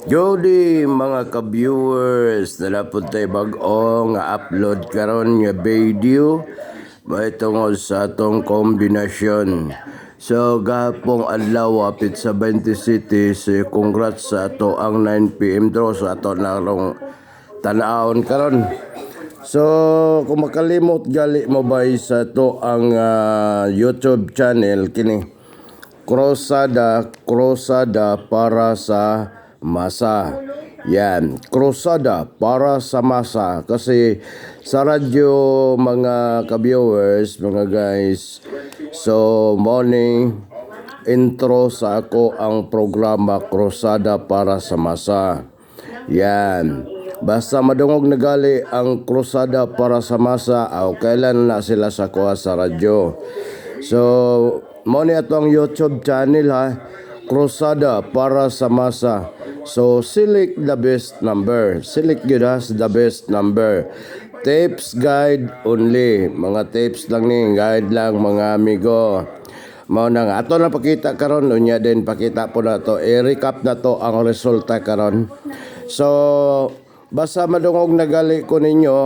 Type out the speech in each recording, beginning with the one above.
Jody mga ka-viewers, nalapod tayo bag-o nga upload karon nga video may tungod sa atong kombinasyon. So gahapong adlaw apit sa 20 cities, congrats sa ato ang 9 PM draw sa ato na long tan-awon karon. So kung makalimot gali mo ba sa to ang YouTube channel kini Krusada para sa masa. Yan, krusada para sa masa. Kasi sa radyo mga ka-viewers, mga guys, so morning intro sa ako ang programa Krusada para sa masa. Yan. Basta madungog nagali ang krusada para sa masa, kailan na sila sa kuha sa radyo. So, mo ni atong YouTube channel ha, Krusada para sa masa. So, select the best number. Select yun ha, the best number. Tips guide only. Mga tips lang ni, guide lang mga amigo. Mao na nga. Ato na pakita karon, unya din pakita po na to. I-recap na to ang resulta karon. So, basta madungog nagali ko ninyo,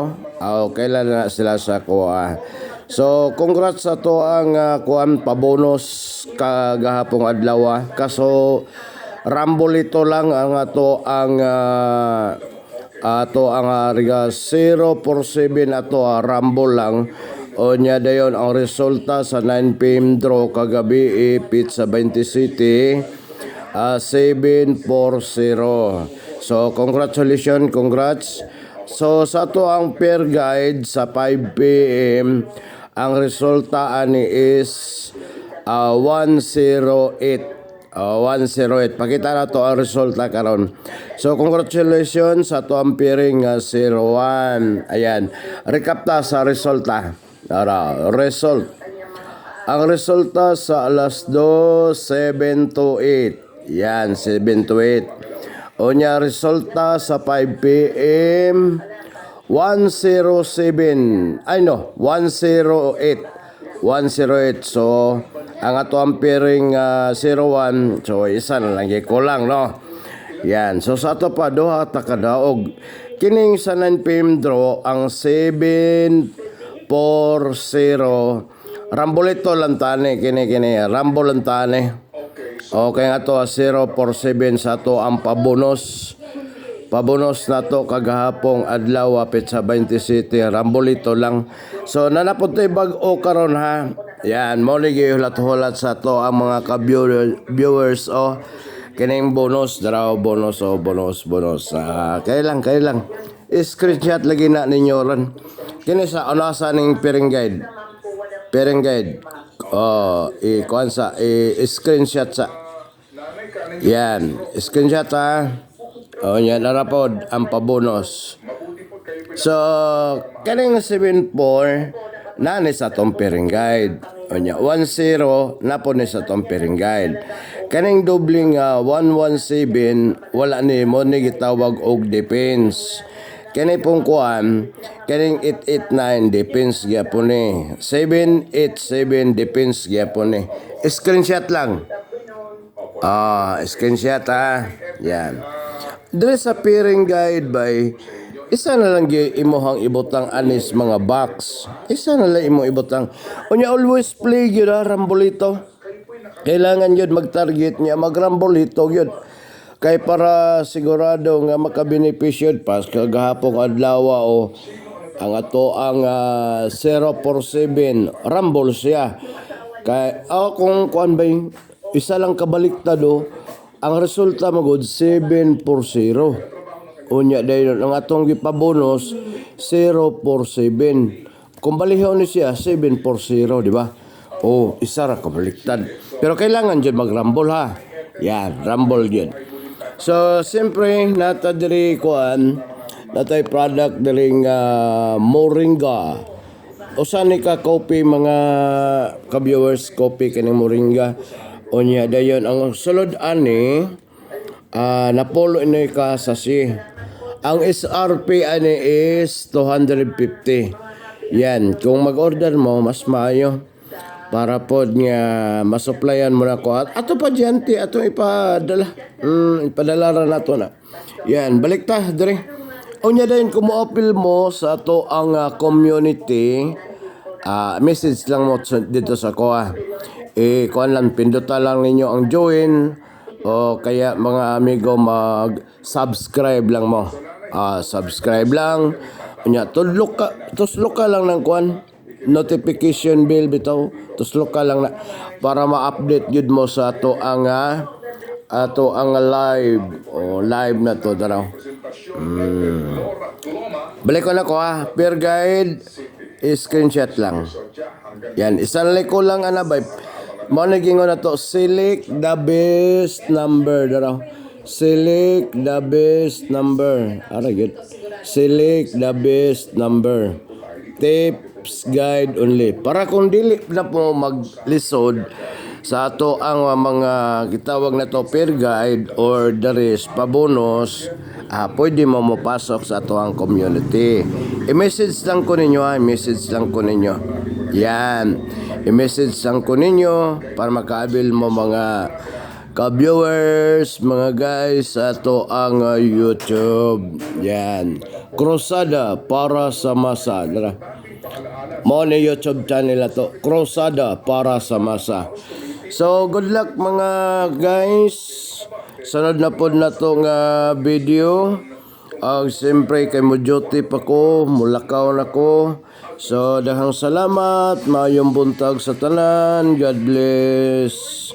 kailan na sila sa kuha. So, congrats sa to ang kuan pabonus kagahapong adlaw. Kaso rumble ito lang ang ato ang riga 0 for 7 ato rumble lang. O nya dayon ang resulta sa 9 PM draw kagabi Pizza 20 City 7-0. So, congratulations, congrats. So, sa to ang pair guide sa 5 PM, ang resulta ani is 108. 108. Pakita na to ang resulta karon. So, congratulations sa to ang pairing 01. Ayan. Recap ta sa resulta. Result. Ang resulta sa alas 2, 7 to 8. Yan, 7 to 8. Onya resulta sa 5 PM 107. 108. 108. So ang ato ang pairing 01. So isa na lang kulang no. Yan. So sa ato pa duha ta kadaog. Kining sa 9 PM draw ang 740. Rambolito lang tani kini Rambol lang tani. Okay nga to 0 for 7 sa to ang pabonos. Pabonos na to kagahapong adlaw apit sa 20 City. Rambolito lang. So nanapod tayo bag-o karon ha. Yan, mo ni gihulat-hulat sa to ang mga ka-viewers kining bonus daraw bonus bonus. Kailang screenshot lagi na ninyo ron. Kini sa unasa ning pairing guide. Ikuan sa screenshot sa. Yan, screenshot ha. Yan narapod ang pabonus. So, kaning 7-4 nani sa tong pairing guide. Onya 1-0 na po ni sa tong pairing guide. Kaning dobling 117 wala ni mo ni gitawag og defense. Kani pong kuan, kaning 889 defense gyapon ni. 787 defense gyapon ni. Screenshot lang. Screenshot ha. Yan. Dre sa pairing guide by isa na lang imuhang ibutang anis mga box. Isa na lang imo ibutang. Unya always play gyud rambolito. Kailangan yun mag-target niya magrambolito yun. Kay para sigurado nga makabenepisyo pas kagahapong adlaw ang ato ang 0 for 7 rumble siya. Kay kung kuan ba isa lang kabaliktad ang resulta magod 7 for 0. Unya dayon ang atong gipabonus 0 for 7. Kung balihon ni siya 7 for 0, di ba? Isa ra kabaliktad. Pero kailangan jud mag-rumble ha. Yan, rumble jud. So, siyempre, nata diri kuan, natay product diring moringa. Usa ni ka coffee mga ka-viewers, coffee kining moringa. Unya dayon ang sulod ani napolo ini ka sasi. Ang SRP ani is 250. Yan, kung mag-order mo mas maayo. para pod nga masuplayan mo na ko at ato pa diyanti ato ipadala ipadala ra nato na yan balik ta dire unya dayon kumuapil mo sa ato ang community message lang mo dito sa kuha kuan lang pinduta lang ninyo ang join o kaya mga amigo mag-subscribe lang mo subscribe lang unya tuslok ka lang ng kuan notification bell bitaw tuslok ka lang na para ma-update gid mo sa ato ang live live na to daraw balik ko na ko per guide screenshot lang yan isang like ko lang bay mo naging na to select the best number daraw select the best number ara gid select the best number tips guide only para kung dili na po maglisod sa ato ang mga gitawag na to per guide or the rest pabonus pwede mo mapasok sa ato ang community i-message lang ko ninyo i-message lang ko ninyo yan i-message lang ko ninyo para makaabil mo mga ka-viewers, mga guys, sa ato ang YouTube. Yan. Krusada para sa masa. Mo ni YouTube channel ato. Krusada para sa masa. So, good luck mga guys. Sunod na po na itong video. Siyempre, kay Mujuti pa ko. Mulakaw na ko. So, dahang salamat. Mayong buntag sa tanan. God bless.